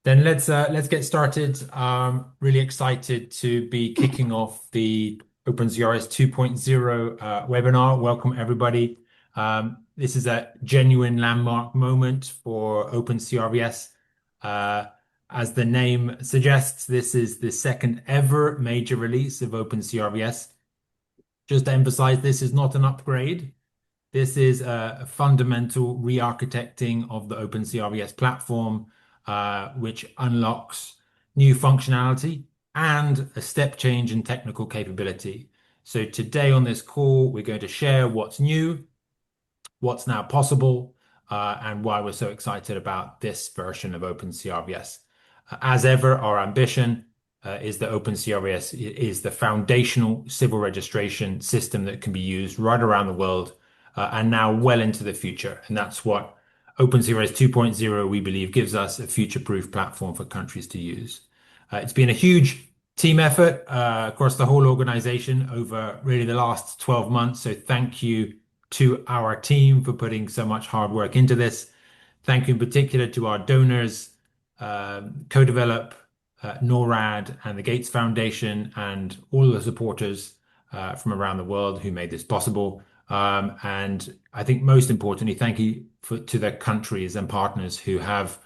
Then let's get started. Really excited to be kicking off the OpenCRVS 2.0 webinar. Welcome everybody. This is a genuine landmark moment for OpenCRVS. Uh, as the name suggests, this is the second ever major release of OpenCRVS. Just to emphasize, this is not an upgrade. This is a fundamental re-architecting of the OpenCRVS platform, which unlocks new functionality and a step change in technical capability. So today on this call, we're going to share what's new, what's now possible, and why we're so excited about this version of OpenCRVS. As ever, our ambition is that OpenCRVS is the foundational civil registration system that can be used right around the world and now well into the future. And that's what OpenCRVS 2.0, we believe, gives us a future-proof platform for countries to use. It's been a huge team effort across the whole organization over really the last 12 months. So thank you to our team for putting so much hard work into this. Thank you in particular to our donors, Co-Develop, NORAD, and the Gates Foundation, and all the supporters from around the world who made this possible. And I think most importantly, thank you to the countries and partners who have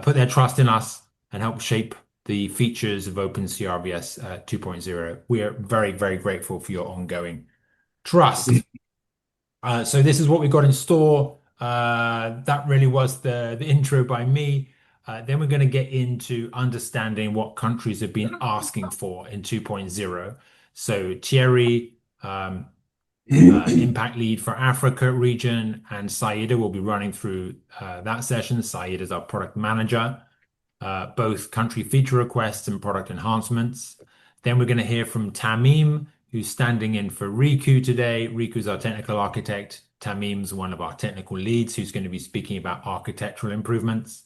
put their trust in us and helped shape the features of OpenCRVS 2.0. We are very, very grateful for your ongoing trust. So this is what we got in store. That really was the intro by me. Then we're going to get into understanding what countries have been asking for in 2.0. So Thierry, impact lead for Africa region, and Saida will be running through that session. Saida is our product manager, both country feature requests and product enhancements. Then we're going to hear from Tamim, who's standing in for Riku today. Riku's our technical architect. Tamim's one of our technical leads who's going to be speaking about architectural improvements.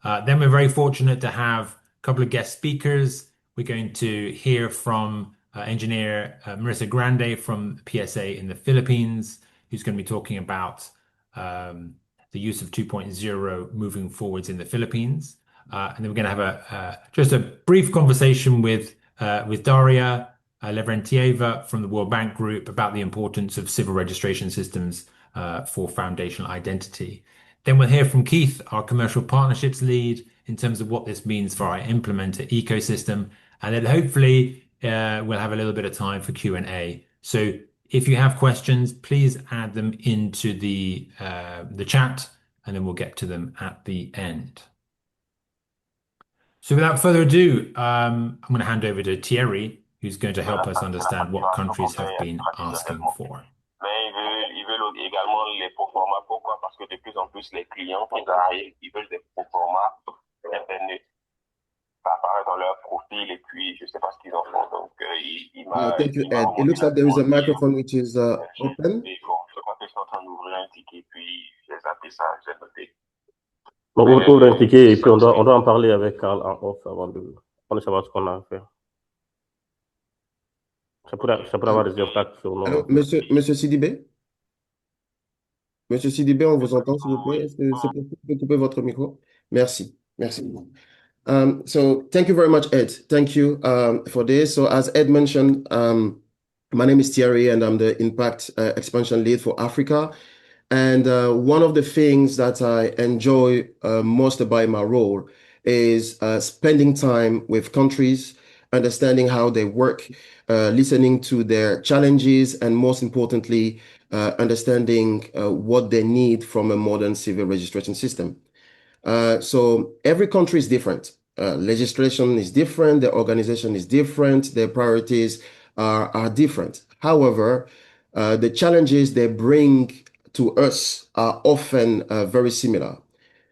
Then we're very fortunate to have a couple of guest speakers. We're going to hear from engineer Marissa Grande from PSA in the Philippines, who's going to be talking about the use of 2.0 moving forwards in the Philippines. And then we're going to have just a brief conversation with Daria Levrentieva from the World Bank Group about the importance of civil registration systems for foundational identity. Then we'll hear from Keith, our commercial partnerships lead, in terms of what this means for our implementer ecosystem. And then hopefully we'll have a little bit of time for Q&A. So if you have questions, please add them into the chat, and then we'll get to them at the end. So without further ado, I'm going to hand over to Thierry, who's going to help us understand what countries have been asking for. Ils veulent également les proformas. Pourquoi? Parce que de plus en plus, les clients qui arrivent, ils veulent des proformas Internet. Ça apparaît dans leur profil et puis je ne sais pas ce qu'ils en font. Donc, thank you, Ed. It looks like there is a microphone which is open. Je crois que je suis en train d'ouvrir un ticket, puis j'ai zappé ça, j'ai noté. Bon, on ouvre un ticket et puis on doit en parler avec Carl en off avant de savoir ce qu'on a à faire. Ça pourrait avoir des impacts sur nos... Alors, Monsieur Sidibé? Monsieur Sidibé, on vous entend, s'il vous plaît. Est-ce que c'est possible de couper votre micro? Merci. Merci. So thank you very much, Ed. Thank you for this. So as Ed mentioned, my name is Thierry and I'm the Impact Expansion Lead for Africa. And one of the things that I enjoy most about my role is spending time with countries, understanding how they work, listening to their challenges, and most importantly, understanding what they need from a modern civil registration system. So every country is different. Legislation is different, their organization is different, their priorities are different. However, the challenges they bring to us are often very similar.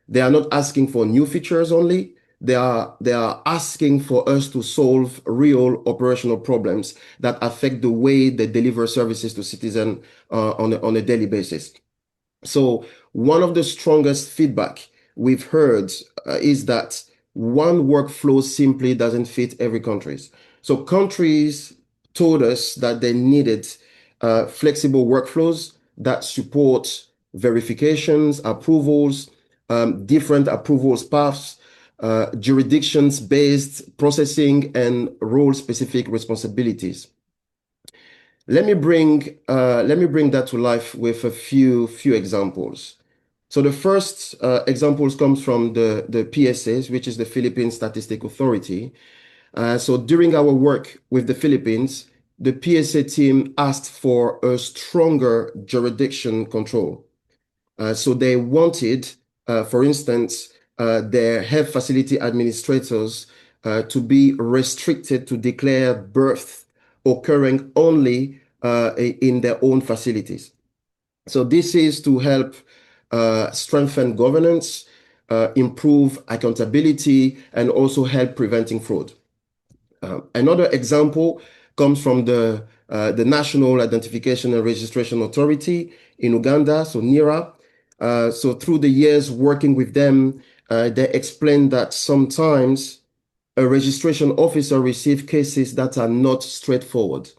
They are not asking for new features only. They are asking for us to solve real operational problems that affect the way they deliver services to citizens on a daily basis. So one of the strongest feedback we've heard is that one workflow simply doesn't fit every country. So countries told us that they needed flexible workflows that support verifications, approvals, different approvals paths, jurisdictions-based processing, and role-specific responsibilities. Let me bring that to life with a few examples. So the first examples comes from the PSAs, which is the Philippines Statistical Authority. So during our work with the Philippines, the PSA team asked for a stronger jurisdiction control. So they wanted, for instance, their health facility administrators to be restricted to declare birth occurring only in their own facilities. So this is to help strengthen governance, improve accountability, and also help preventing fraud. Another example comes from the National Identification and Registration Authority in Uganda, so NIRA. So through the years working with them, they explained that sometimes a registration officer receives cases that are not straightforward.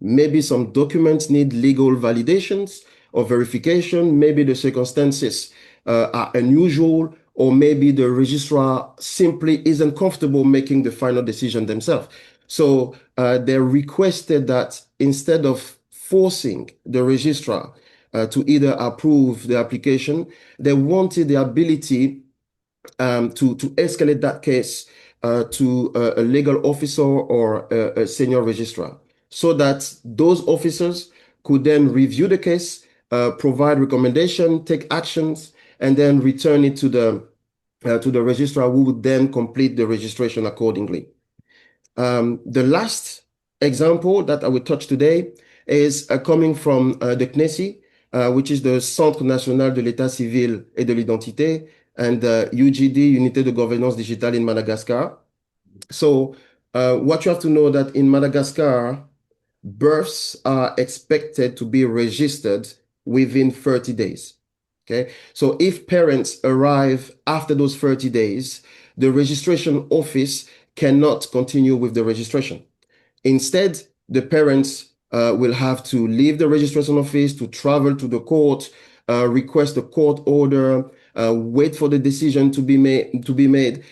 Maybe some documents need legal validations or verification. Maybe the circumstances are unusual, or maybe the registrar simply isn't comfortable making the final decision themselves. So they requested that instead of forcing the registrar to either approve the application, they wanted the ability to escalate that case to a legal officer or a senior registrar, so that those officers could then review the case, provide recommendation, take actions, and then return it to the registrar, who would then complete the registration accordingly. The last example that I will touch today is coming from the CNESI, which is the Centre National de l'État Civil et de l'Identité, and UGD, Unité de Gouvernance Digitale in Madagascar. So what you have to know that in Madagascar, births are expected to be registered within 30 days. Okay, so if parents arrive after those 30 days, the registration office cannot continue with the registration. Instead, the parents will have to leave the registration office, to travel to the court, request a court order, wait for the decision to be made,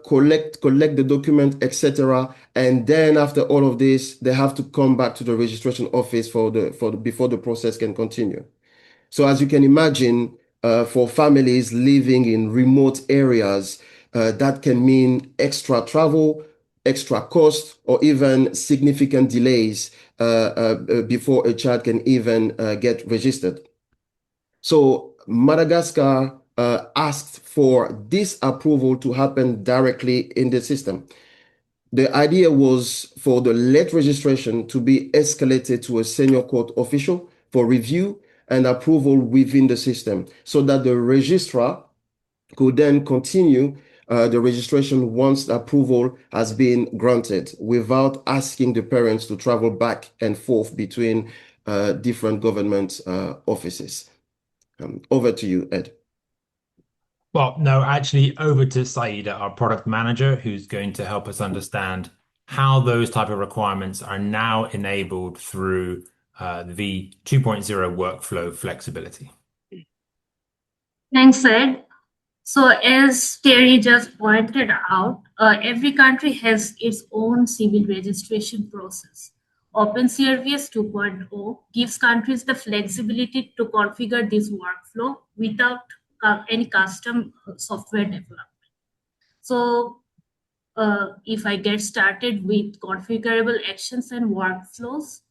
collect the document, etc. And then after all of this, they have to come back to the registration office before the process can continue. So as you can imagine, for families living in remote areas, that can mean extra travel, extra cost, or even significant delays before a child can even get registered. So Madagascar asked for this approval to happen directly in the system. The idea was for the late registration to be escalated to a senior court official for review and approval within the system, so that the registrar could then continue the registration once the approval has been granted, without asking the parents to travel back and forth between different government offices. Over to you, Ed. Well, no, actually over to Saida, our product manager, who's going to help us understand how those type of requirements are now enabled through the 2.0 workflow flexibility. Thanks, Ed. So as Terry just pointed out, every country has its own civil registration process. OpenCRVS 2.0 gives countries the flexibility to configure this workflow without any custom software development. So if I get started with configurable actions and workflows,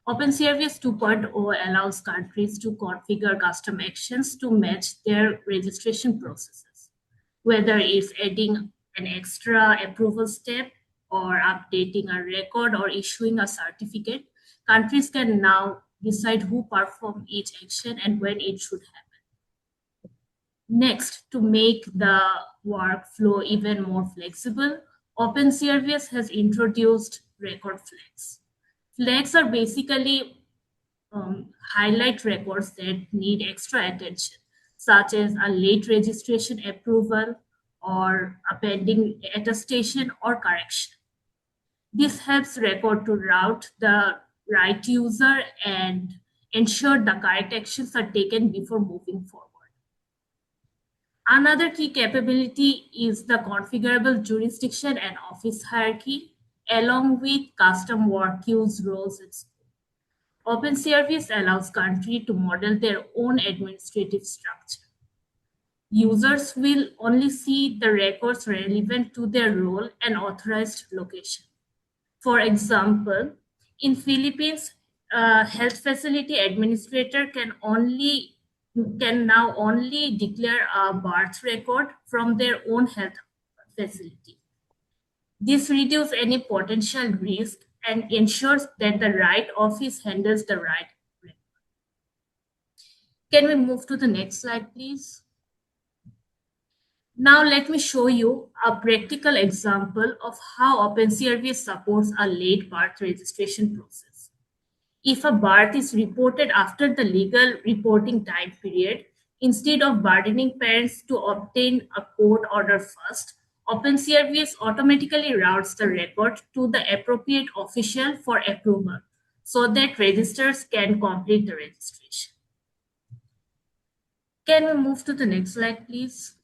OpenCRVS 2.0 allows countries to configure custom actions to match their registration processes. Whether it's adding an extra approval step or updating a record or issuing a certificate, countries can now decide who performs each action and when it should happen. Next, to make the workflow even more flexible, OpenCRVS has introduced record flags. Flags are basically highlight records that need extra attention, such as a late registration approval or a pending attestation or correction. This helps record to route the right user and ensure the correct actions are taken before moving forward. Another key capability is the configurable jurisdiction and office hierarchy, along with custom work queues, roles, and scope. OpenCRVS allows countries to model their own administrative structure. Users will only see the records relevant to their role and authorized location. For example, in Philippines, health facility administrator can now only declare a birth record from their own health facility. This reduces any potential risk and ensures that the right office handles the right record. Can we move to the next slide, please? Now let me show you a practical example of how OpenCRVS supports a late birth registration process. If a birth is reported after the legal reporting time period, instead of burdening parents to obtain a court order first, OpenCRVS automatically routes the record to the appropriate official for approval so that registrars can complete the registration. Can we move to the next slide, please?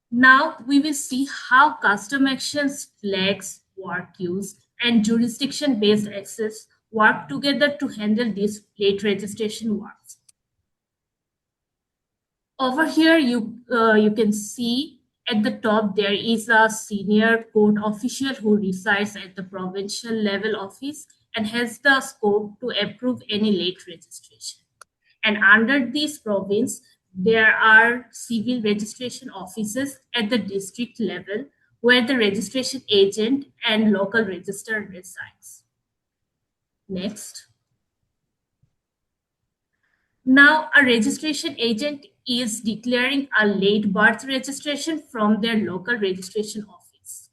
Now we will see how custom actions, flags, work queues, and jurisdiction-based access work together to handle these late registration works. Over here, you can see at the top there is a senior court official who resides at the provincial level office and has the scope to approve any late registration. And under this province, there are civil registration offices at the district level where the registration agent and local registrar resides. Next. Now, a registration agent is declaring a late birth registration from their local registration office.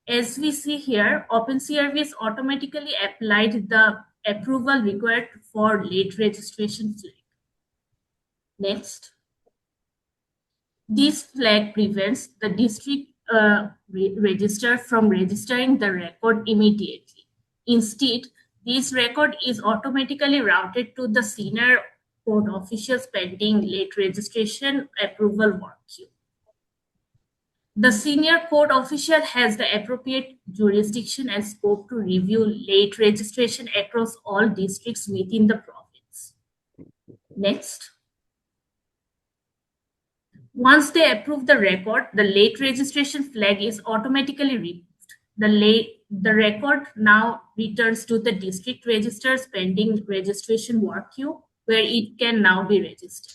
As we see here, OpenCRVS automatically applied the approval required for late registration flag. Next. This flag prevents the district registrar from registering the record immediately. Instead, this record is automatically routed to the senior court officials pending late registration approval work queue. The senior court official has the appropriate jurisdiction and scope to review late registration across all districts within the province. Next. Once they approve the record, the late registration flag is automatically removed. The record now returns to the district registrar's pending registration work queue, where it can now be registered.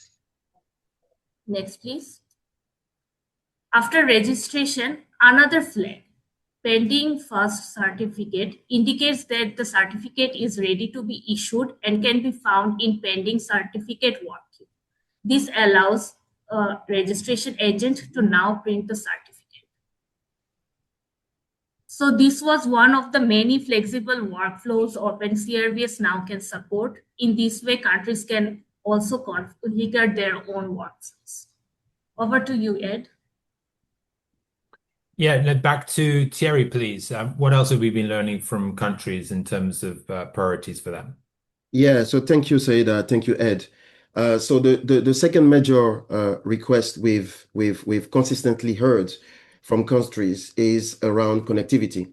Next, please. After registration, another flag, pending first certificate, indicates that the certificate is ready to be issued and can be found in pending certificate work queue. This allows a registration agent to now print the certificate. So this was one of the many flexible workflows OpenCRVS now can support. In this way, countries can also configure their own workflows. Over to you, Ed. Yeah, back to Thierry, please. What else have we been learning from countries in terms of priorities for them? Yeah, so thank you, Saida. Thank you, Ed. So the second major request we've consistently heard from countries is around connectivity.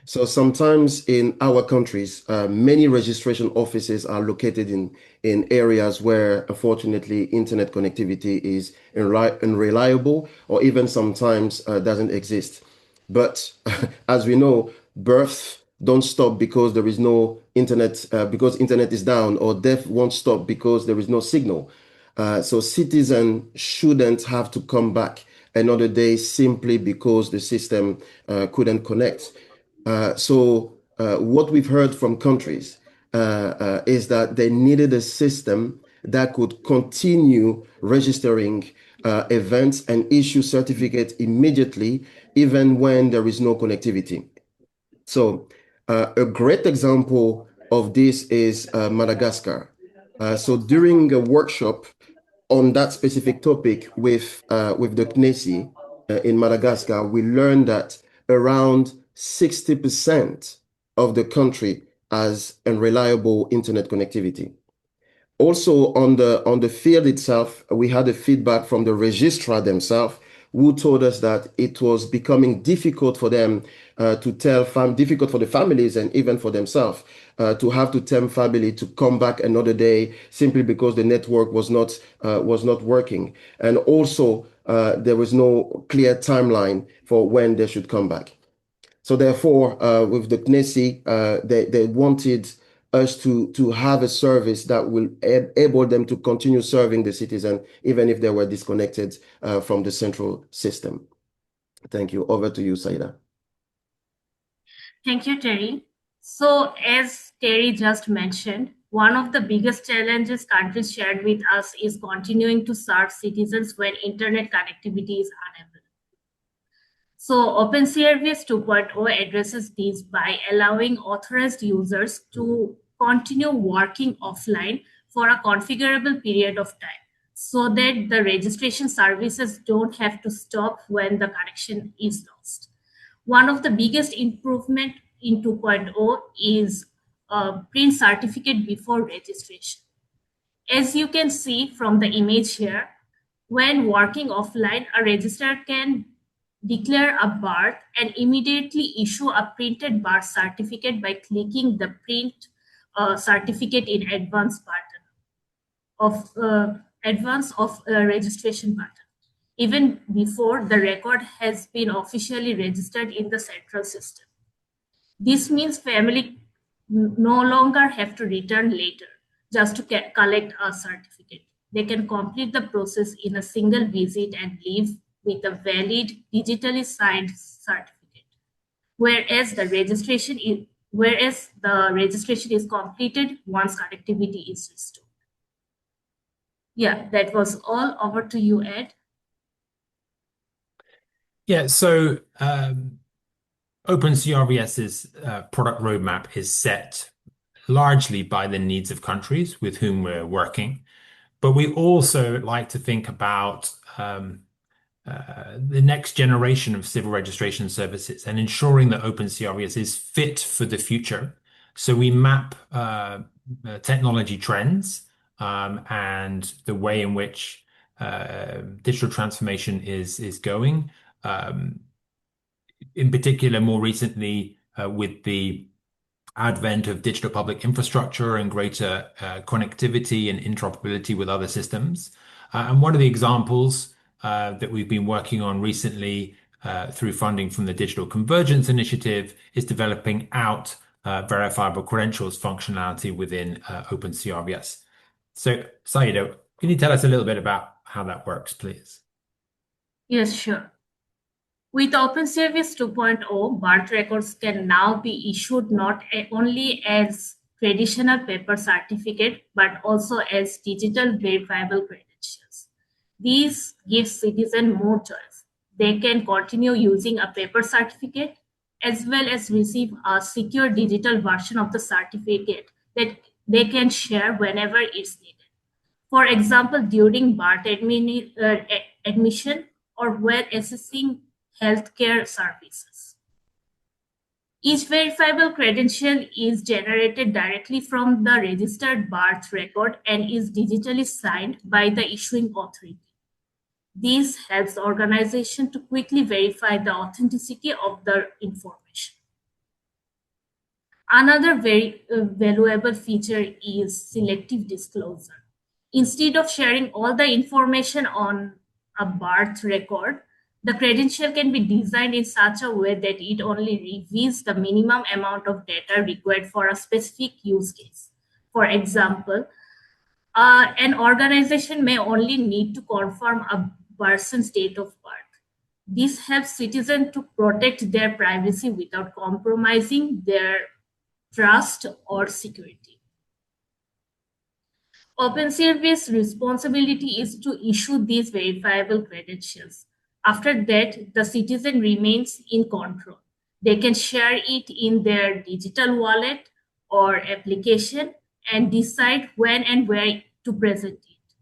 So sometimes in our countries, many registration offices are located in areas where, unfortunately, internet connectivity is unreliable or even sometimes doesn't exist. But as we know, births don't stop because there is no internet, because internet is down, or death won't stop because there is no signal. So citizens shouldn't have to come back another day simply because the system couldn't connect. So what we've heard from countries is that they needed a system that could continue registering events and issue certificates immediately, even when there is no connectivity. So a great example of this is Madagascar. So during a workshop on that specific topic with the CNESI in Madagascar, we learned that around 60% of the country has unreliable internet connectivity. Also on the field itself, we had a feedback from the registrar themselves, who told us that it was becoming difficult for them difficult for the families and even for themselves to have to tell family to come back another day simply because the network was not working, and also there was no clear timeline for when they should come back. So therefore, with the CNESI, they wanted us to have a service that will enable them to continue serving the citizen, even if they were disconnected from the central system. Thank you. Over to you, Saida. Thank you, Terry. So, as Terry just mentioned, one of the biggest challenges countries shared with us is continuing to serve citizens when internet connectivity is unavailable. So, OpenCRVS 2.0 addresses this by allowing authorized users to continue working offline for a configurable period of time, so that the registration services don't have to stop when the connection is lost. One of the biggest improvement in 2.0 is print certificate before registration. As you can see from the image here, when working offline, a registrar can declare a birth and immediately issue a printed birth certificate by clicking the print certificate in advance of registration button, even before the record has been officially registered in the central system. This means family no longer have to return later just to collect a certificate. They can complete the process in a single visit and leave with a valid digitally signed certificate. Whereas the registration is completed once connectivity is restored. Yeah, that was all. Over to you, Ed. Yeah, so OpenCRVS's product roadmap is set largely by the needs of countries with whom we're working. But we also like to think about the next generation of civil registration services and ensuring that OpenCRVS is fit for the future. So we map technology trends and the way in which digital transformation is going. In particular, more recently, with the advent of digital public infrastructure and greater connectivity and interoperability with other systems. And one of the examples that we've been working on recently through funding from the Digital Convergence Initiative is developing out verifiable credentials functionality within OpenCRVS. So, Saida, can you tell us a little bit about how that works, please? Yes, sure. With OpenCRVS 2.0, birth records can now be issued not only as traditional paper certificate, but also as digital verifiable credentials. These give citizens more choice. They can continue using a paper certificate as well as receive a secure digital version of the certificate that they can share whenever it's needed. For example, during birth admission or when assessing healthcare services. Each verifiable credential is generated directly from the registered birth record and is digitally signed by the issuing authority. This helps the organization to quickly verify the authenticity of the information. Another very valuable feature is selective disclosure. Instead of sharing all the information on a birth record, the credential can be designed in such a way that it only reveals the minimum amount of data required for a specific use case. For example, an organization may only need to confirm a person's date of birth. This helps citizens to protect their privacy without compromising their trust or security. OpenCRVS' responsibility is to issue these verifiable credentials. After that, the citizen remains in control. They can share it in their digital wallet or application and decide when and where to present it.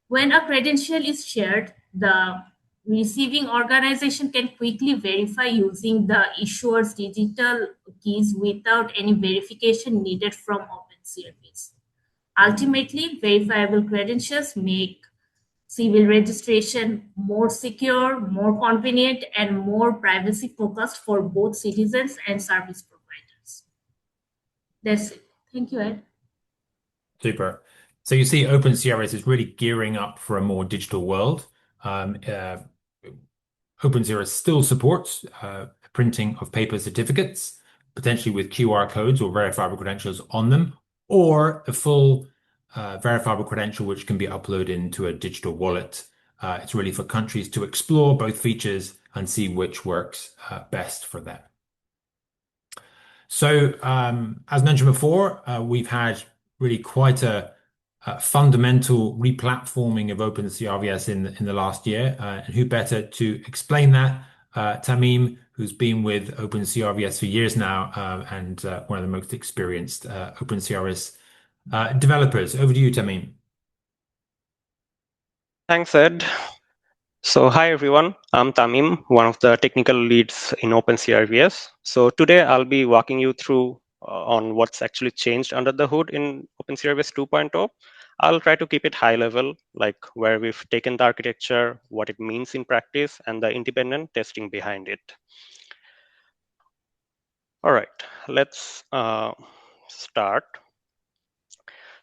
When a credential is shared, the receiving organization can quickly verify using the issuer's digital keys without any verification needed from OpenCRVS. Ultimately, verifiable credentials make civil registration more secure, more convenient, and more privacy focused for both citizens and service providers. That's it. Thank you, Ed. Super. So you see, OpenCRVS is really gearing up for a more digital world. OpenCRVS still supports printing of paper certificates, potentially with QR codes or verifiable credentials on them, or a full verifiable credential which can be uploaded into a digital wallet. It's really for countries to explore both features and see which works best for them. So, as mentioned before, we've had really quite a fundamental replatforming of OpenCRVS in the last year. And who better to explain that? Tamim, who's been with OpenCRVS for years now, and one of the most experienced OpenCRVS developers. Over to you, Tamim. Thanks, Ed. So hi, everyone. I'm Tamim, one of the technical leads in OpenCRVS. So today I'll be walking you through on what's actually changed under the hood in OpenCRVS 2.0. I'll try to keep it high level, like where we've taken the architecture, what it means in practice, and the independent testing behind it. All right, let's start.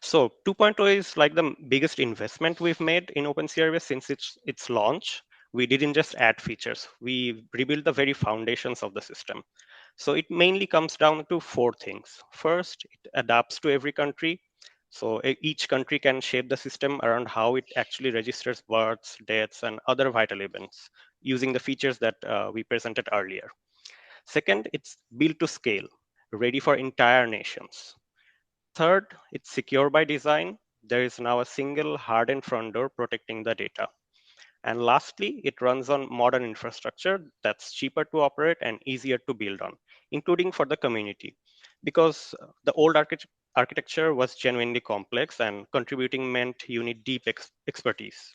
So 2.0 is like the biggest investment we've made in OpenCRVS since its launch. We didn't just add features, we rebuilt the very foundations of the system. So it mainly comes down to four things. First, it adapts to every country. So each country can shape the system around how it actually registers births, deaths, and other vital events using the features that we presented earlier. Second, it's built to scale, ready for entire nations. Third, it's secure by design. There is now a single hardened front door protecting the data. And lastly, it runs on modern infrastructure that's cheaper to operate and easier to build on, including for the community. Because the old architecture was genuinely complex and contributing meant you need deep expertise.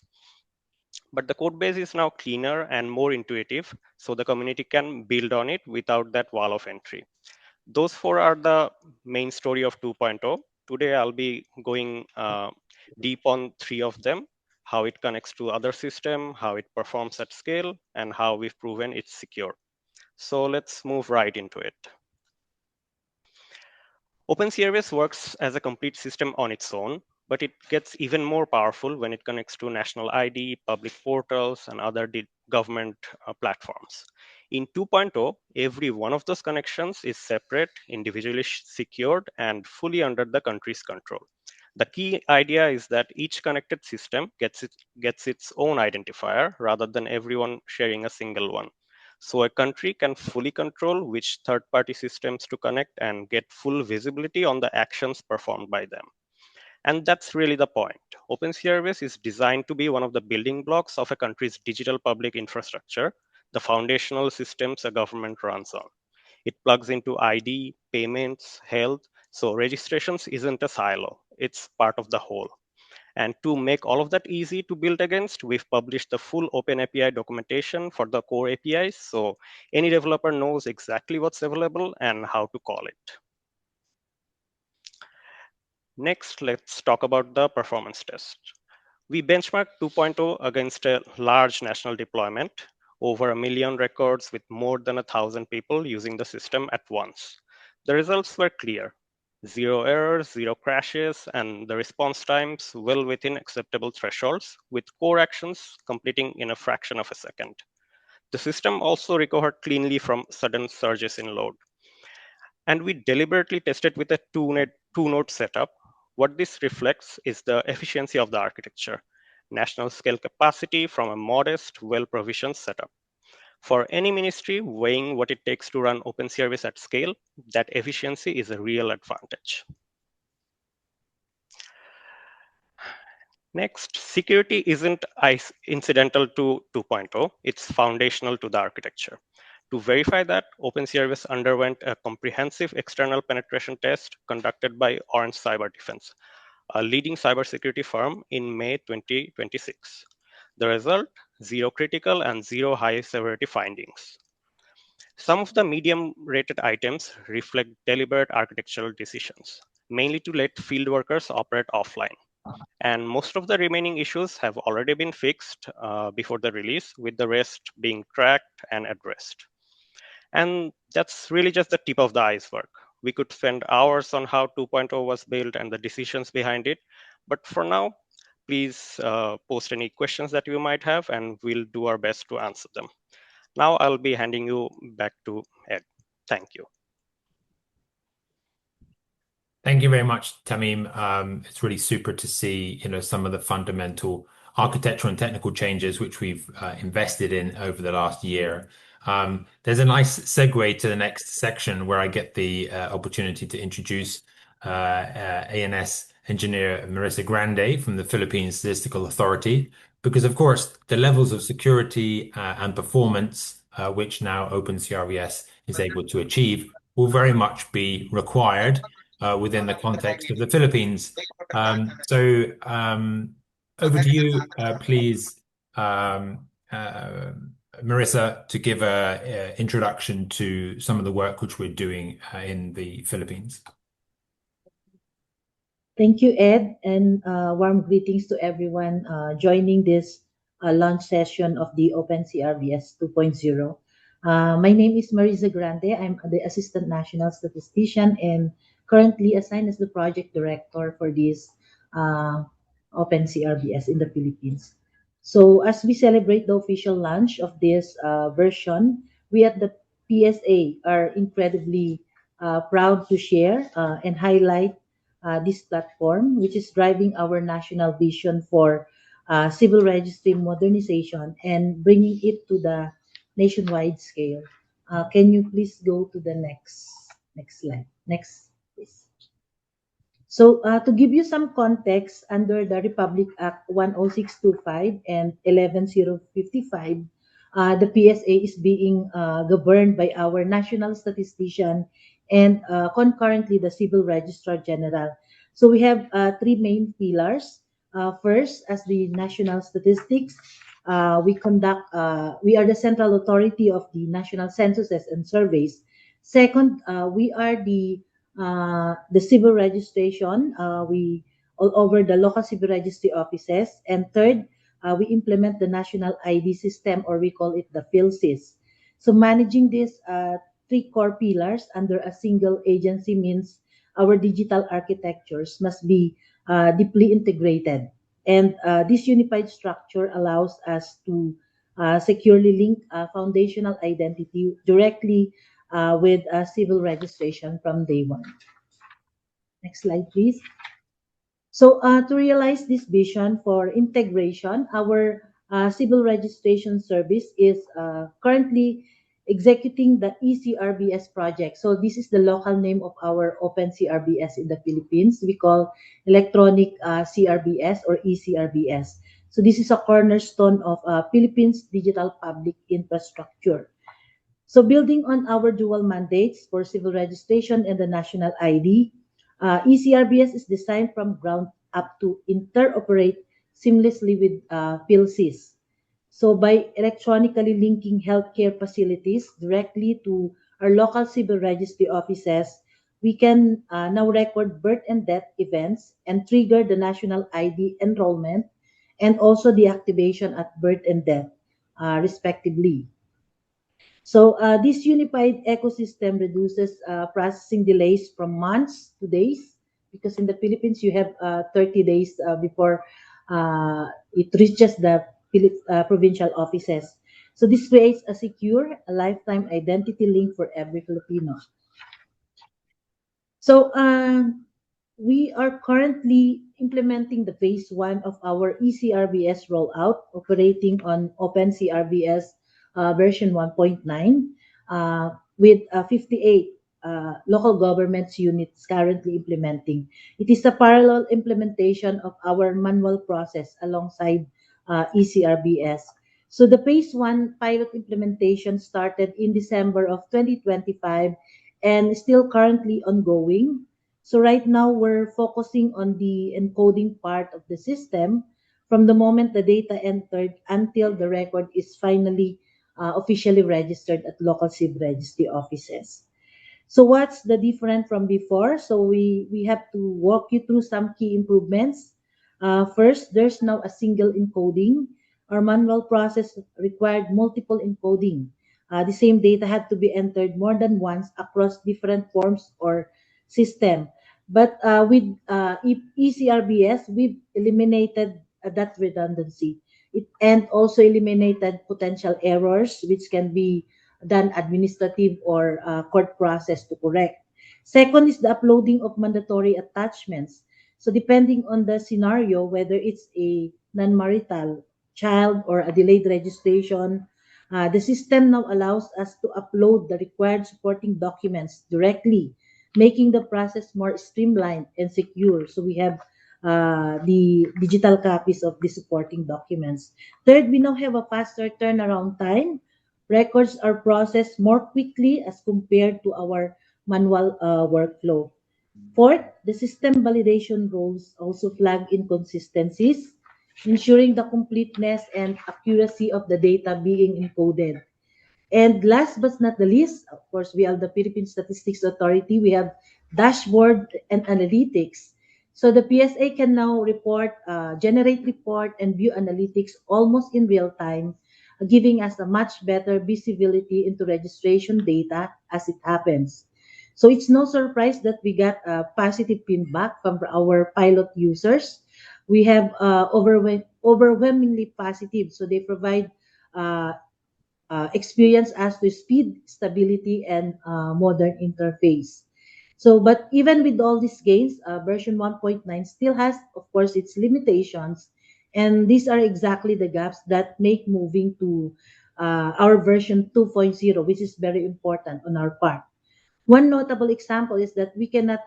But the code base is now cleaner and more intuitive, so the community can build on it without that wall of entry. Those four are the main story of 2.0. Today, I'll be going deep on three of them, how it connects to other system, how it performs at scale, and how we've proven it's secure. So let's move right into it. OpenCRVS works as a complete system on its own, but it gets even more powerful when it connects to national ID, public portals, and other government platforms. In 2.0, every one of those connections is separate, individually secured, and fully under the country's control. The key idea is that each connected system gets its own identifier rather than everyone sharing a single one. So a country can fully control which third-party systems to connect and get full visibility on the actions performed by them. And that's really the point. OpenCRVS is designed to be one of the building blocks of a country's digital public infrastructure, the foundational systems a government runs on. It plugs into ID, payments, health, so registrations isn't a silo, it's part of the whole. And to make all of that easy to build against, we've published the full OpenAPI documentation for the core APIs, so any developer knows exactly what's available and how to call it. Next, let's talk about the performance test. We benchmarked 2.0 against a large national deployment, over 1 million records with more than 1,000 people using the system at once. The results were clear. 0 errors, 0 crashes, and the response times well within acceptable thresholds, with core actions completing in a fraction of a second. The system also recovered cleanly from sudden surges in load. And we deliberately tested with a two-node setup. What this reflects is the efficiency of the architecture, national scale capacity from a modest, well-provisioned setup. For any ministry weighing what it takes to run OpenCRVS at scale, that efficiency is a real advantage. Next, security isn't incidental to 2.0, it's foundational to the architecture. To verify that, OpenCRVS underwent a comprehensive external penetration test conducted by Orange Cyber Defense, a leading cybersecurity firm, in May 2026. The result, 0 critical and 0 high severity findings. Some of the medium rated items reflect deliberate architectural decisions. mainly to let field workers operate offline. And most of the remaining issues have already been fixed before the release, with the rest being tracked and addressed. And that's really just the tip of the iceberg. We could spend hours on how 2.0 was built and the decisions behind it. But for now, please post any questions that you might have, and we'll do our best to answer them. Now I'll be handing you back to Ed. Thank you. Thank you very much, Tamim. It's really super to see, some of the fundamental architectural and technical changes which we've invested in over the last year. There's a nice segue to the next section where I get the opportunity to introduce ANS engineer Marissa Grande from the Philippines Statistical Authority, because of course the levels of security and performance which now OpenCRVS is able to achieve will very much be required within the context of the Philippines. Over to you, please, Marissa, to give an introduction to some of the work which we're doing in the Philippines. Thank you, Ed, and warm greetings to everyone joining this launch session of the OpenCRVS 2.0. My name is Marisa Grande. I'm the Assistant National Statistician and currently assigned as the Project Director for this OpenCRVS in the Philippines. So as we celebrate the official launch of this version, we at the PSA are incredibly proud to share and highlight this platform, which is driving our national vision for civil registry modernization and bringing it to the nationwide scale. Can you please go to the next slide? Next, please. So to give you some context, under the Republic Act 10625 and 11055, the PSA is being governed by our national statistician and concurrently the Civil Registrar General. So we have three main pillars. First, as the national statistics, we are the central authority of the national censuses and surveys. Second, we are the civil registration. We all over the local civil registry offices. And third, we implement the national ID system, or we call it the PhilSys. So managing these three core pillars under a single agency means our digital architectures must be deeply integrated. And this unified structure allows us to securely link foundational identity directly with civil registration from day one. Next slide, please. So to realize this vision for integration, our civil registration service is currently executing the ECRBS project. So this is the local name of our OpenCRVS in the Philippines. We call electronic CRBS or ECRBS. So this is a cornerstone of Philippines digital public infrastructure. So building on our dual mandates for civil registration and the national ID, ECRBS is designed from ground up to interoperate seamlessly with PhilSys. So by electronically linking healthcare facilities directly to our local civil registry offices, we can now record birth and death events and trigger the national ID enrollment and also the activation at birth and death, respectively. So this unified ecosystem reduces processing delays from months to days, because in the Philippines you have 30 days before it reaches the provincial offices. So this creates a secure, lifetime identity link for every Filipino. So we are currently implementing the phase 1 of our ECRBS rollout, operating on OpenCRVS version 1.9 with 58 local governments units currently implementing. It is a parallel implementation of our manual process alongside ECRBS. So the phase 1 pilot implementation started in December of 2025 and still currently ongoing. So right now we're focusing on the encoding part of the system from the moment the data entered until the record is finally officially registered at local civil registry offices. So what's the different from before? So we have to walk you through some key improvements. First, there's now a single encoding. Our manual process required multiple encoding. The same data had to be entered more than once across different forms or system. But with ECRBS, we've eliminated that redundancy. And also eliminated potential errors, which can be done administrative or court process to correct. Second is the uploading of mandatory attachments. So depending on the scenario, whether it's a non-marital child or a delayed registration, the system now allows us to upload the required supporting documents directly, making the process more streamlined and secure. So we have the digital copies of the supporting documents. Third, we now have a faster turnaround time. Records are processed more quickly as compared to our manual workflow. Fourth, the system validation roles also flag inconsistencies, ensuring the completeness and accuracy of the data being encoded. And last but not the least, of course, we are the Philippines Statistics Authority. We have dashboard and analytics. So the PSA can now generate report, and view analytics almost in real time, giving us a much better visibility into registration data as it happens. So it's no surprise that we got positive feedback from our pilot users. We have overwhelmingly positive. So they provide uh, experience as to speed, stability, and modern interface. So, but even with all these gains, version 1.9 still has, of course, its limitations. And these are exactly the gaps that make moving to our version 2.0, which is very important on our part. One notable example is that we cannot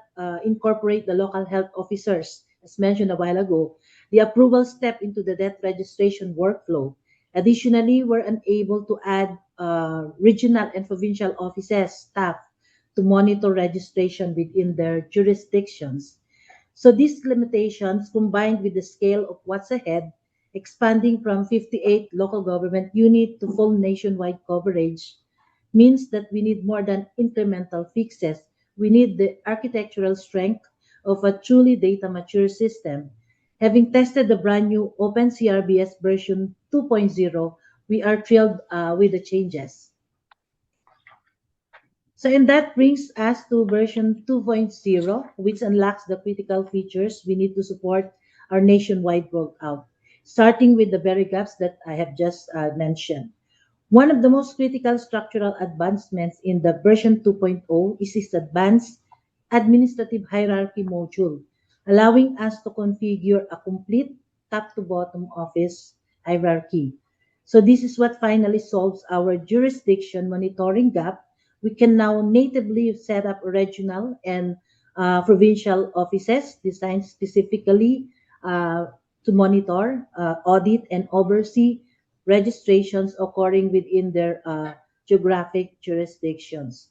incorporate the local health officers, as mentioned a while ago, the approval step into the death registration workflow. Additionally, we're unable to add regional and provincial offices staff to monitor registration within their jurisdictions. So these limitations, combined with the scale of what's ahead, expanding from 58 local government unit to full nationwide coverage, means that we need more than incremental fixes. We need the architectural strength of a truly data mature system. Having tested the brand new OpenCRVS version 2.0, we are thrilled with the changes. So, and that brings us to version 2.0, which unlocks the critical features we need to support our nationwide rollout, starting with the very gaps that I have just mentioned. One of the most critical structural advancements in the version 2.0 is its advanced administrative hierarchy module, allowing us to configure a complete top to bottom office hierarchy. So this is what finally solves our jurisdiction monitoring gap. We can now natively set up regional and provincial offices designed specifically uh, to monitor, audit, and oversee registrations occurring within their geographic jurisdictions.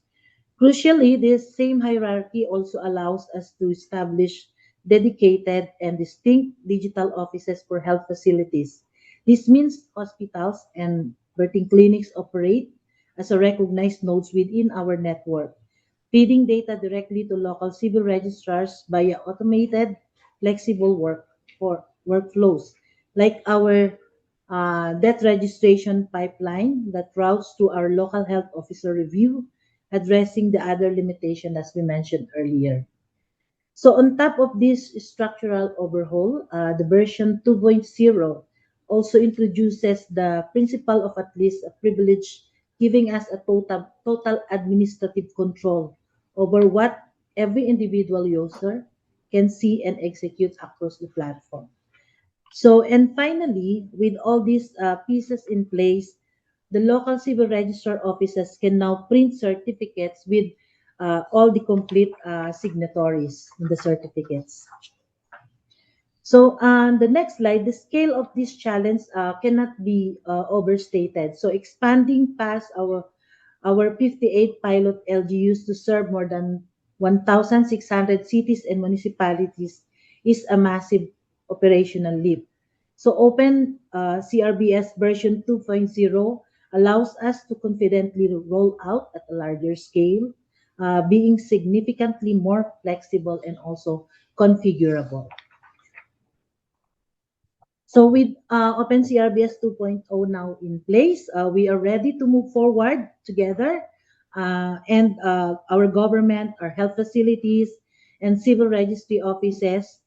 Crucially, this same hierarchy also allows us to establish dedicated and distinct digital offices for health facilities. This means hospitals and birthing clinics operate as a recognized nodes within our network, feeding data directly to local civil registrars via automated, flexible workflows, like our debt registration pipeline that routes to our local health officer review, addressing the other limitation as we mentioned earlier. So on top of this structural overhaul, the version 2.0 also introduces the principle of at least a privilege, giving us a total administrative control over what every individual user can see and execute across the platform. So, and finally, with all these pieces in place, the local civil registrar offices can now print certificates with all the complete signatories in the certificates. So on the next slide, the scale of this challenge cannot be overstated. So expanding past our 58 pilot LGUs to serve more than 1,600 cities and municipalities is a massive operational leap. So Open CRBS version 2.0 allows us to confidently roll out at a larger scale, being significantly more flexible and also configurable. So with OpenCRVS 2.0 now in place, we are ready to move forward together, and our government, our health facilities, and civil registry offices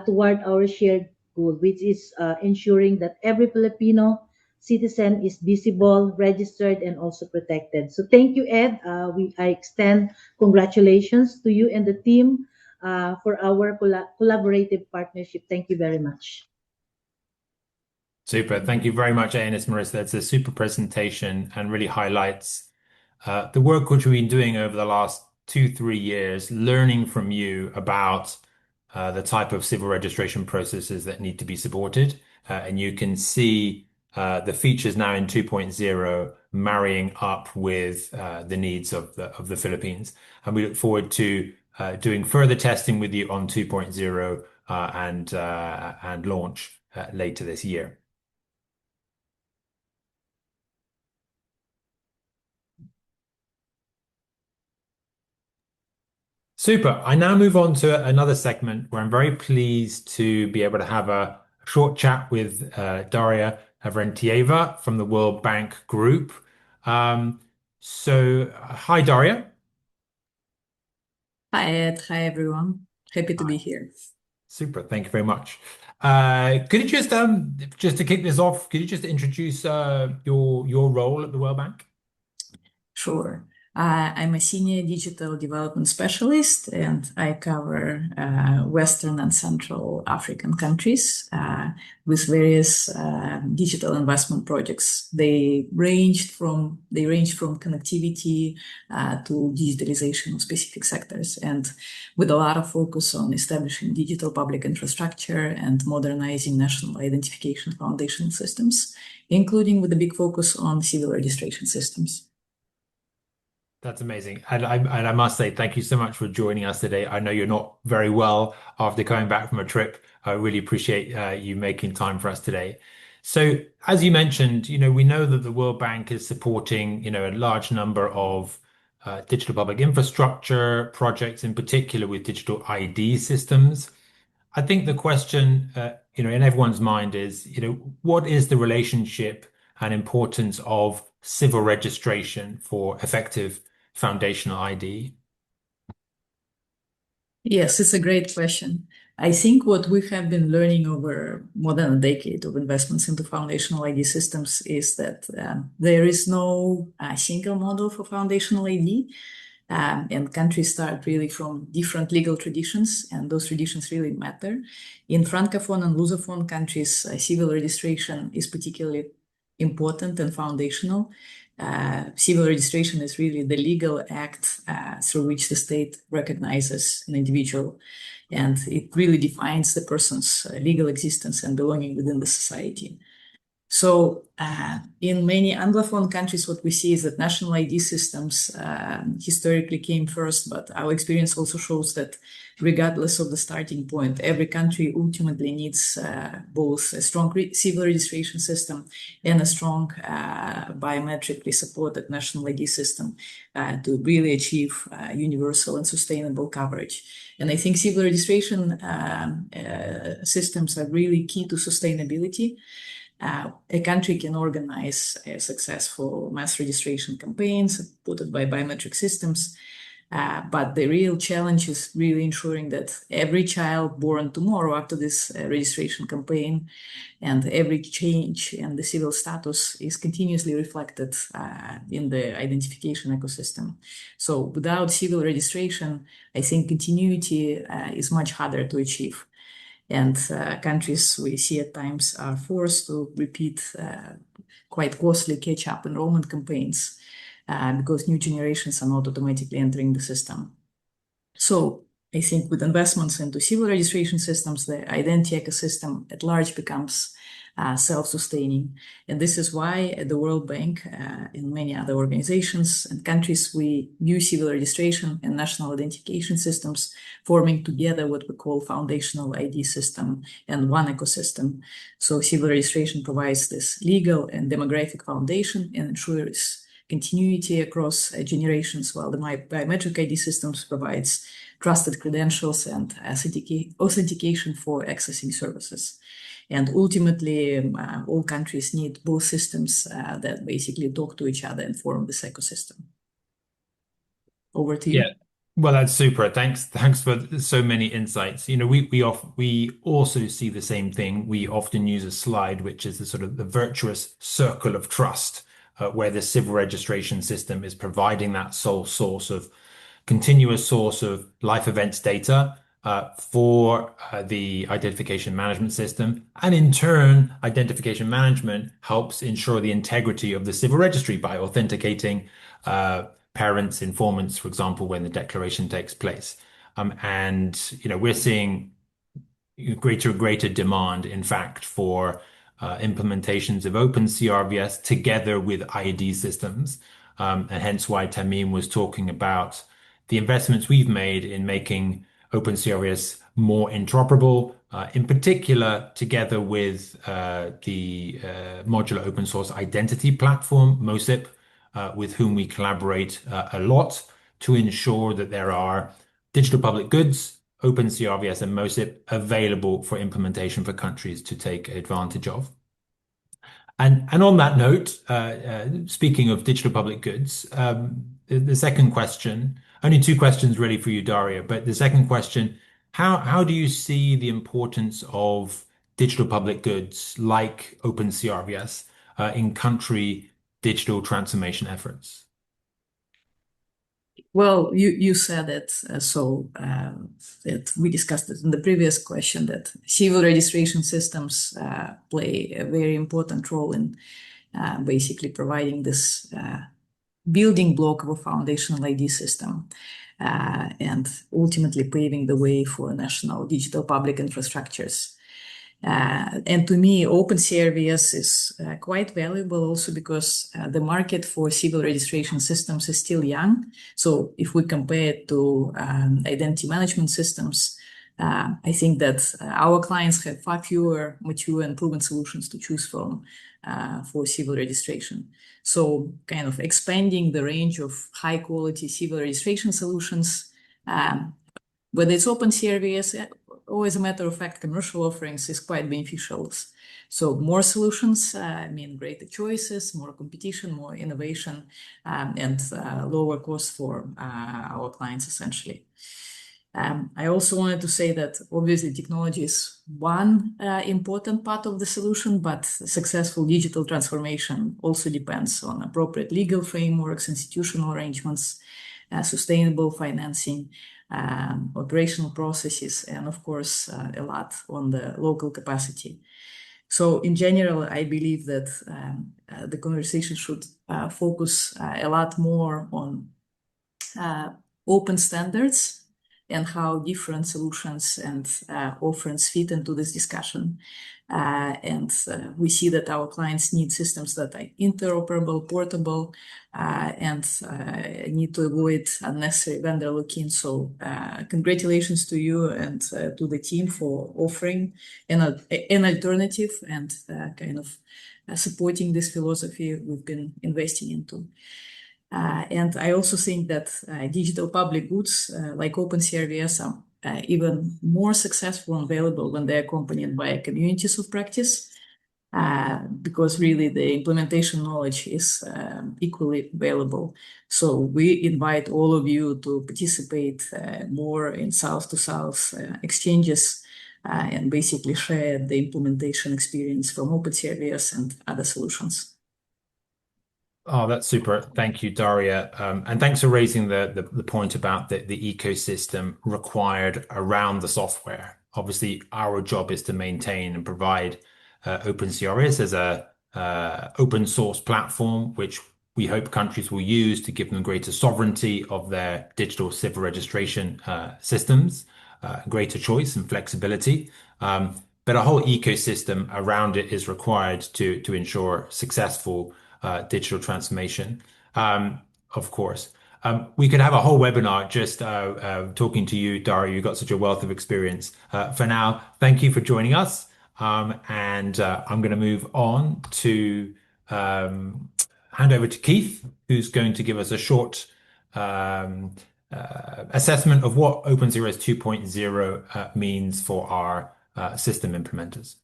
toward our shared goal, which is ensuring that every Filipino citizen is visible, registered, and also protected. So thank you, Ed. I extend congratulations to you and the team for our collaborative partnership. Thank you very much. Super. Thank you very much, Ernest, Marissa. That's a super presentation and really highlights the work which we've been doing over the last 2-3 years, learning from you about the type of civil registration processes that need to be supported. And you can see the features now in 2.0 marrying up with the needs of the Philippines. And we look forward to doing further testing with you on 2.0 and launch later this year. Super. I now move on to another segment where I'm very pleased to be able to have a short chat with Daria Avrentieva from the World Bank Group. Hi, Daria. Hi, Ed. Hi, everyone. Happy to be here. Super. Thank you very much. Could you just to kick this off, could you just introduce your role at the World Bank? Sure. I'm a senior digital development specialist, and I cover Western and Central African countries with various digital investment projects. They range from connectivity to digitalization of specific sectors, and with a lot of focus on establishing digital public infrastructure and modernizing national identification foundational systems, including with a big focus on civil registration systems. That's amazing. And I must say, thank you so much for joining us today. I know you're not very well after coming back from a trip. I really appreciate you making time for us today. So as you mentioned, we know that the World Bank is supporting, a large number of digital public infrastructure projects, in particular with digital ID systems. I think the question, in everyone's mind is, what is the relationship and importance of civil registration for effective foundational ID? Yes, it's a great question. I think what we have been learning over more than a decade of investments into foundational ID systems is that there is no single model for foundational ID, and countries start really from different legal traditions, and those traditions really matter. In Francophone and Lusophone countries, civil registration is particularly important and foundational. Civil registration is really the legal act through which the state recognizes an individual, and it really defines the person's legal existence and belonging within the society. So in many Anglophone countries, what we see is that national ID systems historically came first, but our experience also shows that regardless of the starting point, every country ultimately needs both a strong civil registration system and a strong biometrically supported national ID system to really achieve universal and sustainable coverage. And I think civil registration systems are really key to sustainability. A country can organize a successful mass registration campaign supported by biometric systems, but the real challenge is really ensuring that every child born tomorrow after this registration campaign and every change in the civil status is continuously reflected in the identification ecosystem. So without civil registration, I think continuity is much harder to achieve. And countries we see at times are forced to repeat quite costly catch-up enrollment campaigns because new generations are not automatically entering the system. So I think with investments into civil registration systems, the identity ecosystem at large becomes self-sustaining. And this is why at the World Bank and many other organizations and countries, we use civil registration and national identification systems, forming together what we call foundational ID system and one ecosystem. So civil registration provides this legal and demographic foundation and ensures continuity across generations, while the biometric ID systems provides trusted credentials and authentication for accessing services. And ultimately, all countries need both systems that basically talk to each other and form this ecosystem. Over to you. Yeah. Well, that's super. Thanks for so many insights. We also see the same thing. We often use a slide, which is the sort of the virtuous circle of trust, where the civil registration system is providing that sole source of continuous source of life events data for the identification management system. And in turn, identification management helps ensure the integrity of the civil registry by authenticating parents, informants, for example, when the declaration takes place. And we're seeing greater and greater demand, in fact, for implementations of OpenCRVS together with ID systems. And hence why Tamim was talking about the investments we've made in making OpenCRVS more interoperable, in particular, together with the modular open source identity platform, MOSIP, with whom we collaborate a lot to ensure that there are digital public goods, OpenCRVS and MOSIP available for implementation for countries to take advantage of. And on that note, speaking of digital public goods, the second question, only two questions really for you, Daria, but the second question, how do you see the importance of digital public goods like OpenCRVS in country digital transformation efforts? Well, you said it, that we discussed it in the previous question, that civil registration systems play a very important role in basically providing this building block of a foundational ID system and ultimately paving the way for national digital public infrastructures. And to me, OpenCRVS is quite valuable also because the market for civil registration systems is still young. So if we compare it to identity management systems, I think that our clients have far fewer mature and proven solutions to choose from for civil registration. So kind of expanding the range of high quality civil registration solutions, whether it's OpenCRVS or, as a matter of fact, commercial offerings, is quite beneficial. So more solutions mean greater choices, more competition, more innovation, and lower cost for our clients, essentially. I also wanted to say that obviously technology is one important part of the solution, but successful digital transformation also depends on appropriate legal frameworks, institutional arrangements, sustainable financing, operational processes, and of course, a lot on the local capacity. So in general, I believe that the conversation should focus a lot more on open standards and how different solutions and offerings fit into this discussion. And we see that our clients need systems that are interoperable, portable, and need to avoid unnecessary vendor lock-in. So congratulations to you and to the team for offering an alternative and kind of supporting this philosophy we've been investing into. And I also think that digital public goods like OpenCRVS are even more successful and valuable when they're accompanied by communities of practice, because really the implementation knowledge is equally valuable. So we invite all of you to participate more in South-to-South exchanges and basically share the implementation experience from OpenCRVS and other solutions. Oh, that's super. Thank you, Daria. And thanks for raising the point about the ecosystem required around the software. Obviously, our job is to maintain and provide OpenCRVS as a open source platform, which we hope countries will use to give them greater sovereignty of their digital civil registration systems, greater choice and flexibility. But a whole ecosystem around it is required to ensure successful digital transformation, of course. We could have a whole webinar just talking to you, Daria. You've got such a wealth of experience. For now, thank you for joining us. And I'm going to move on to hand over to Keith, who's going to give us a short assessment of what OpenCRVS 2.0 means for our system implementers.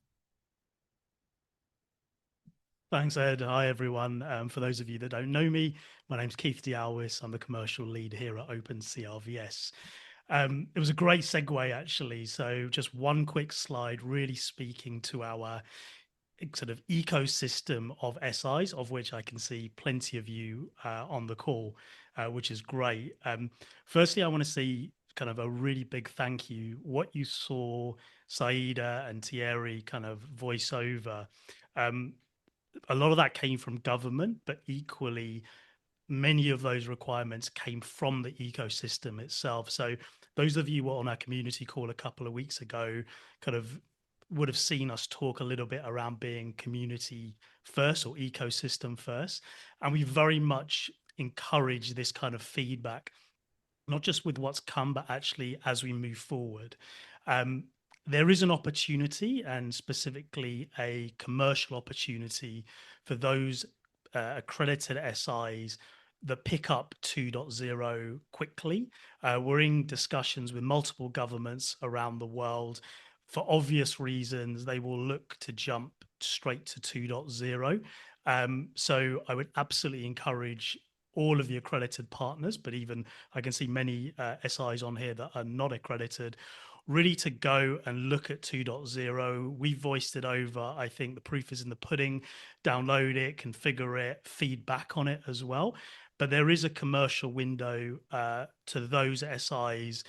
Thanks, Ed. Hi, everyone. For those of you that don't know me, my name's Keith Dialwis. I'm the commercial lead here at OpenCRVS. It was a great segue, actually. So just one quick slide, really speaking to our sort of ecosystem of SIs, of which I can see plenty of you on the call, which is great. Firstly, I want to say kind of a really big thank you. What you saw Saida and Thierry kind of voice over, a lot of that came from government, but equally many of those requirements came from the ecosystem itself. So those of you who were on our community call a couple of weeks ago kind of would have seen us talk a little bit around being community first or ecosystem first. And we very much encourage this kind of feedback, not just with what's come, but actually as we move forward. There is an opportunity, and specifically a commercial opportunity for those accredited SIs that pick up 2.0 quickly. We're in discussions with multiple governments around the world. For obvious reasons, they will look to jump straight to 2.0. So I would absolutely encourage all of the accredited partners, but even I can see many SIs on here that are not accredited, really to go and look at 2.0. We voiced it over. I think the proof is in the pudding. Download it, configure it, feedback on it as well. But there is a commercial window to those SIs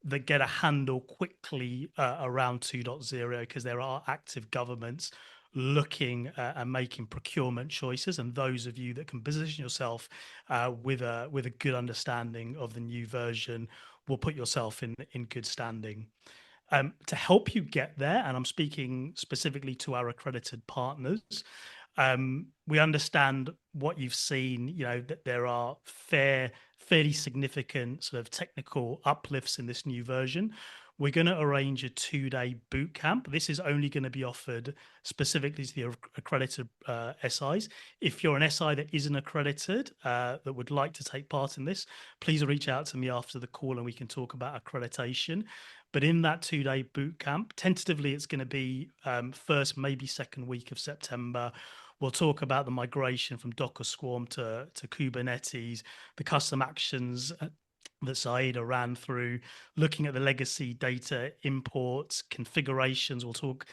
that get a handle quickly around 2.0, because there are active governments looking and making procurement choices, and those of you that can position yourself with a good understanding of the new version will put yourself in good standing. To help you get there, and I'm speaking specifically to our accredited partners, we understand what you've seen, that there are fairly significant sort of technical uplifts in this new version. We're going to arrange a 2-day boot camp. This is only going to be offered specifically to the accredited SIs. If you're an SI that isn't accredited, that would like to take part in this, please reach out to me after the call and we can talk about accreditation. But in that 2-day boot camp, tentatively, it's going to be first, maybe second week of September. We'll talk about the migration from Docker Swarm to Kubernetes, the custom actions that Saida ran through, looking at the legacy data imports, configurations. We'll talk,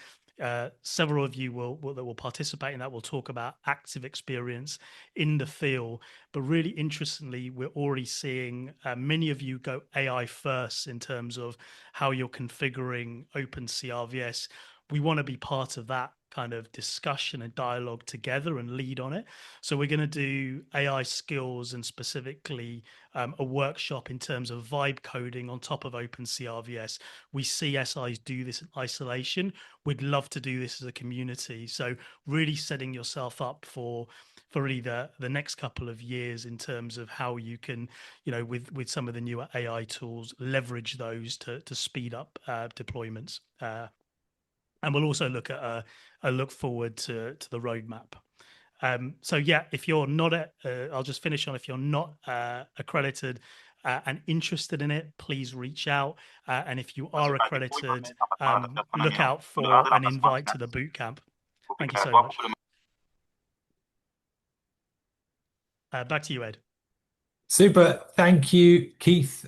several of you that will participate in that. We'll talk about active experience in the field. But really interestingly, we're already seeing many of you go AI first in terms of how you're configuring OpenCRVS. We want to be part of that kind of discussion and dialogue together and lead on it. So we're going to do AI skills and specifically a workshop in terms of vibe coding on top of OpenCRVS. We see SIs do this in isolation. We'd love to do this as a community. So really setting yourself up for really the next couple of years in terms of how you can, with some of the newer AI tools, leverage those to speed up deployments. And we'll also look at a look forward to the roadmap. So yeah, if you're not I'll just finish on, if you're not accredited and interested in it, please reach out. And if you are accredited, look out for an invite to the bootcamp. Thank you so much. Back to you, Ed. Super. Thank you, Keith.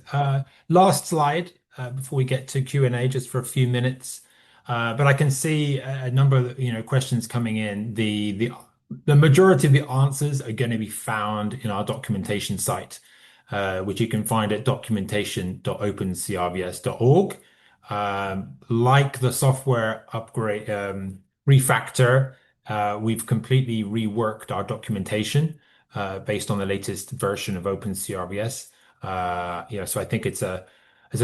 Last slide before we get to Q&A, just for a few minutes. But I can see a number of questions coming in. The majority of the answers are going to be found in our documentation site, which you can find at documentation.opencrvs.org. Like the software upgrade refactor, we've completely reworked our documentation based on the latest version of OpenCRVS. So I think it's a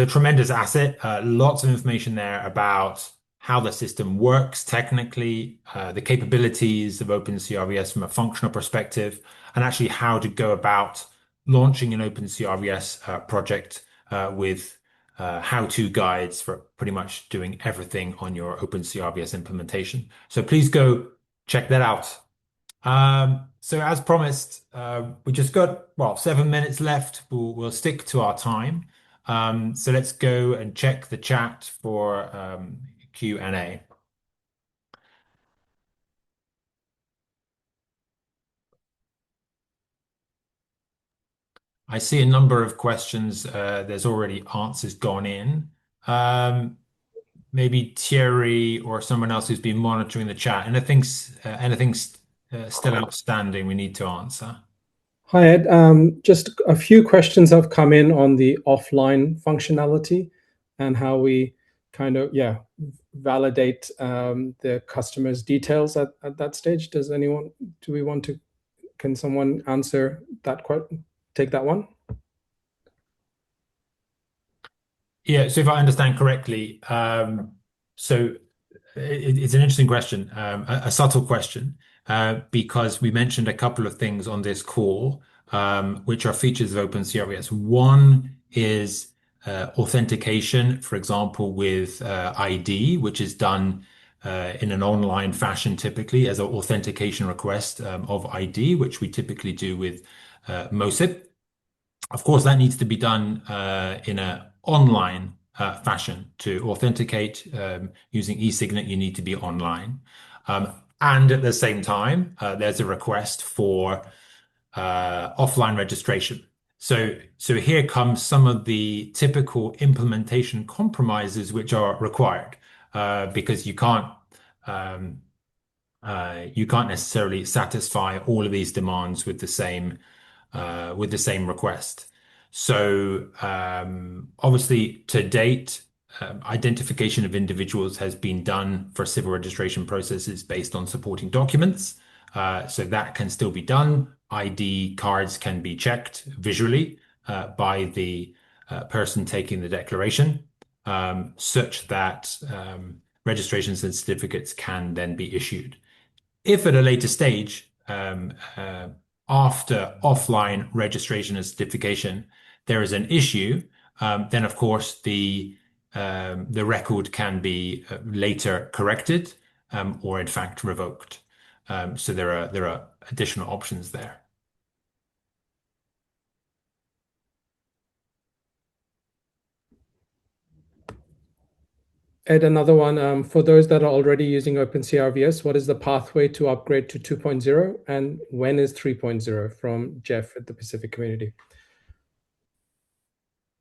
tremendous asset. Lots of information there about how the system works technically, the capabilities of OpenCRVS from a functional perspective, and actually how to go about launching an OpenCRVS project with how-to guides for pretty much doing everything on your OpenCRVS implementation. So please go check that out. So as promised, we just got, well, 7 minutes left. We'll stick to our time. So let's go and check the chat for Q&A. I see a number of questions. There's already answers gone in. Maybe Thierry or someone else who's been monitoring the chat. Anything's still outstanding we need to answer? Hi, Ed. Just a few questions have come in on the offline functionality and how we kind of, validate the customer's details at that stage. Can someone answer that take that one? Yeah, so if I understand correctly, so it's an interesting question, a subtle question, because we mentioned a couple of things on this call, which are features of OpenCRVS. One is authentication, for example, with ID, which is done in an online fashion, typically as an authentication request of ID, which we typically do with MOSIP. Of course, that needs to be done in an online fashion. To authenticate using eSignet, you need to be online. And at the same time, there's a request for offline registration. So here comes some of the typical implementation compromises which are required, because you can't necessarily satisfy all of these demands with the same request. So obviously, to date, identification of individuals has been done for civil registration processes based on supporting documents. So that can still be done. ID cards can be checked visually by the person taking the declaration, such that registrations and certificates can then be issued. If at a later stage, after offline registration and certification, there is an issue, then of course the record can be later corrected, or in fact revoked. So there are additional options there. Ed, another one. For those that are already using OpenCRVS, what is the pathway to upgrade to 2.0, and when is 3.0? From Jeff at the Pacific Community.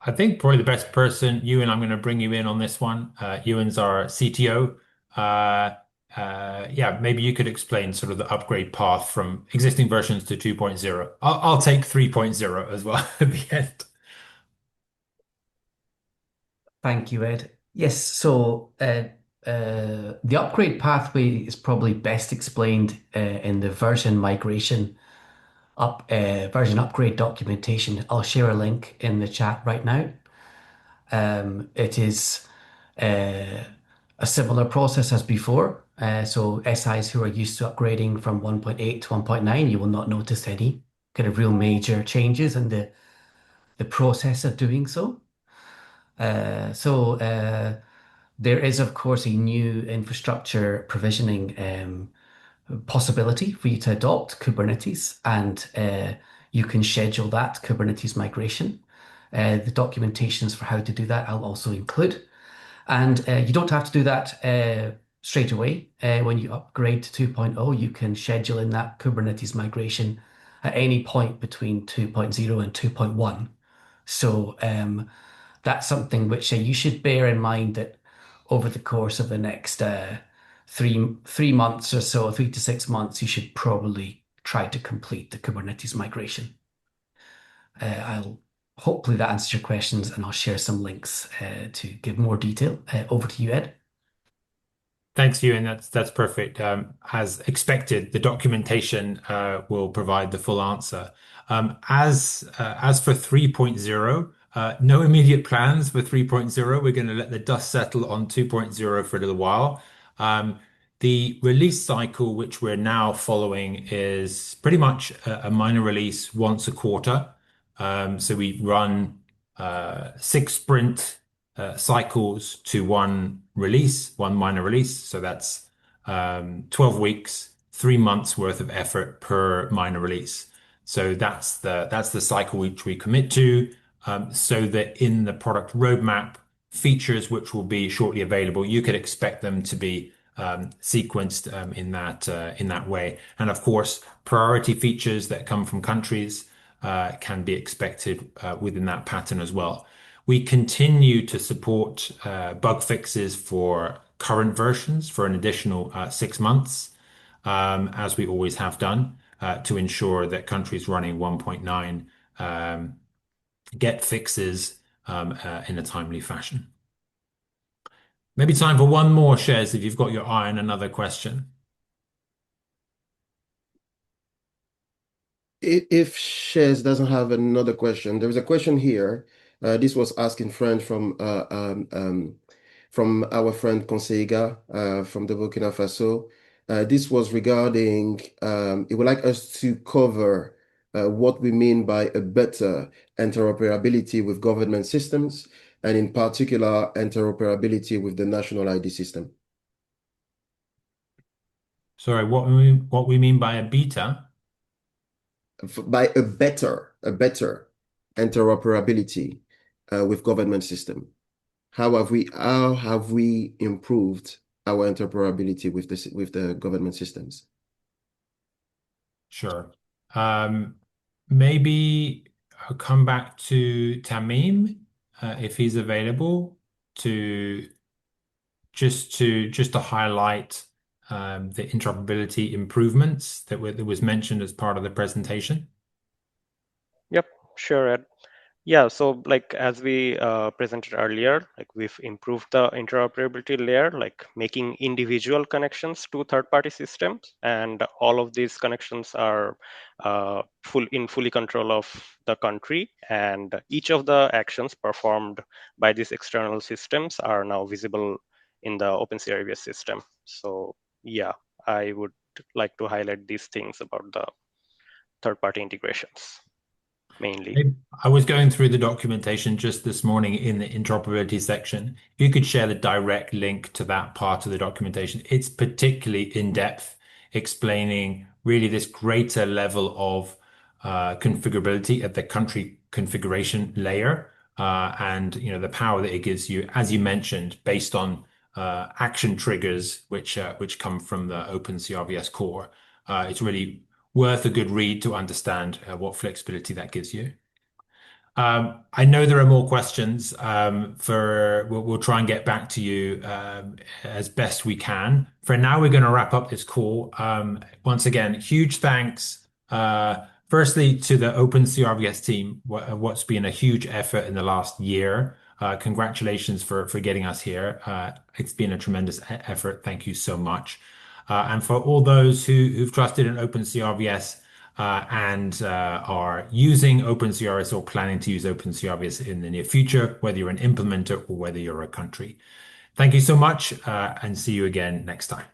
I think probably the best person, Ewan, I'm going to bring you in on this one. Ewan's our CTO. Yeah, maybe you could explain sort of the upgrade path from existing versions to 2.0. I'll take 3.0 as well at the end. Thank you, Ed. Yes, so the upgrade pathway is probably best explained in the version migration version upgrade documentation. I'll share a link in the chat right now. It is a similar process as before. So SIs who are used to upgrading from 1.8 to 1.9, you will not notice any kind of real major changes in the process of doing so. There is, of course, a new infrastructure provisioning possibility for you to adopt Kubernetes, and you can schedule that Kubernetes migration. The documentations for how to do that I'll also include. And you don't have to do that straight away. When you upgrade to 2.0, you can schedule in that Kubernetes migration at any point between 2.0 and 2.1. So that's something which you should bear in mind, that over the course of the next 3 months or so, 3 to 6 months, you should probably try to complete the Kubernetes migration. Hopefully that answers your questions, and I'll share some links to give more detail. Over to you, Ed. Thanks, Ewan. That's perfect. As expected, the documentation will provide the full answer. As for 3.0, no immediate plans for 3.0. We're going to let the dust settle on 2.0 for a little while. The release cycle, which we're now following, is pretty much a minor release once a quarter. So we run 6 sprint cycles to one minor release. So that's 12 weeks, 3 months worth of effort per minor release. So that's the cycle which we commit to, so that in the product roadmap, features which will be shortly available, you could expect them to be sequenced in that way. And of course, priority features that come from countries can be expected within that pattern as well. We continue to support bug fixes for current versions for an additional 6 months, as we always have done, to ensure that countries running 1.9 get fixes in a timely fashion. Maybe time for one more, Shez, if you've got your eye on another question. If Shez doesn't have another question, there is a question here. This was asked in French from our friend Conseiga from the Burkina Faso. This was regarding, he would like us to cover what we mean by a better interoperability with government systems, and in particular, interoperability with the national ID system. Sorry, what we mean by a beta? By a better interoperability with government system. How have we improved our interoperability with the government systems? Sure. Maybe I'll come back to Tamim if he's available to highlight the interoperability improvements that was mentioned as part of the presentation. Yep, sure, Ed. Yeah, so like as we presented earlier, like we've improved the interoperability layer, like making individual connections to third-party systems, and all of these connections are fully control of the country, and each of the actions performed by these external systems are now visible in the OpenCRVS system. So yeah, I would like to highlight these things about the third-party integrations mainly. I was going through the documentation just this morning in the interoperability section. If you could share the direct link to that part of the documentation. It's particularly in depth, explaining really this greater level of configurability at the country configuration layer, and the power that it gives you, as you mentioned, based on action triggers which come from the OpenCRVS core. It's really worth a good read to understand what flexibility that gives you. I know there are more questions. We'll try and get back to you as best we can. For now, we're going to wrap up this call. Once again, huge thanks. Firstly, to the OpenCRVS team, what's been a huge effort in the last year. Congratulations for getting us here. It's been a tremendous effort. Thank you so much. And for all those who've trusted in OpenCRVS and are using OpenCRVS or planning to use OpenCRVS in the near future, whether you're an implementer or whether you're a country. Thank you so much, and see you again next time.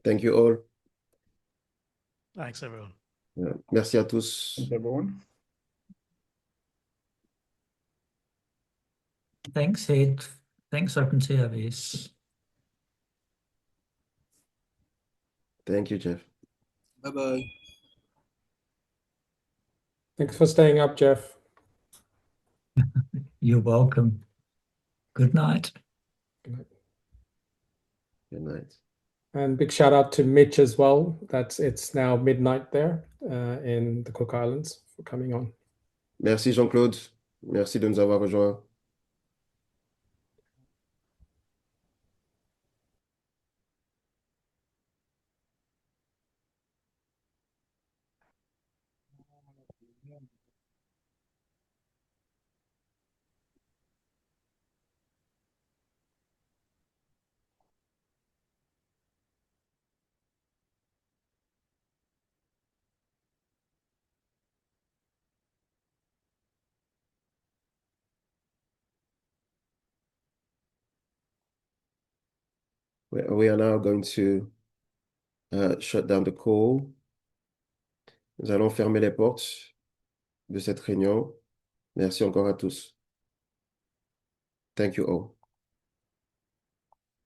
Thank you all. Thanks, everyone. Merci à tous. Thanks, everyone. Thanks, Ed. Thanks, OpenCRVS. Thank you, Jeff. Bye-bye. Thanks for staying up, Jeff. You're welcome. Good night. Good night. And big shout out to Mitch as well. It's now midnight there in the Cook Islands for coming on. Merci Jean-Claude. Merci de nous avoir rejoints. We are now going to shut down the call. Nous allons fermer les portes de cette réunion. Merci encore à tous. Thank you all.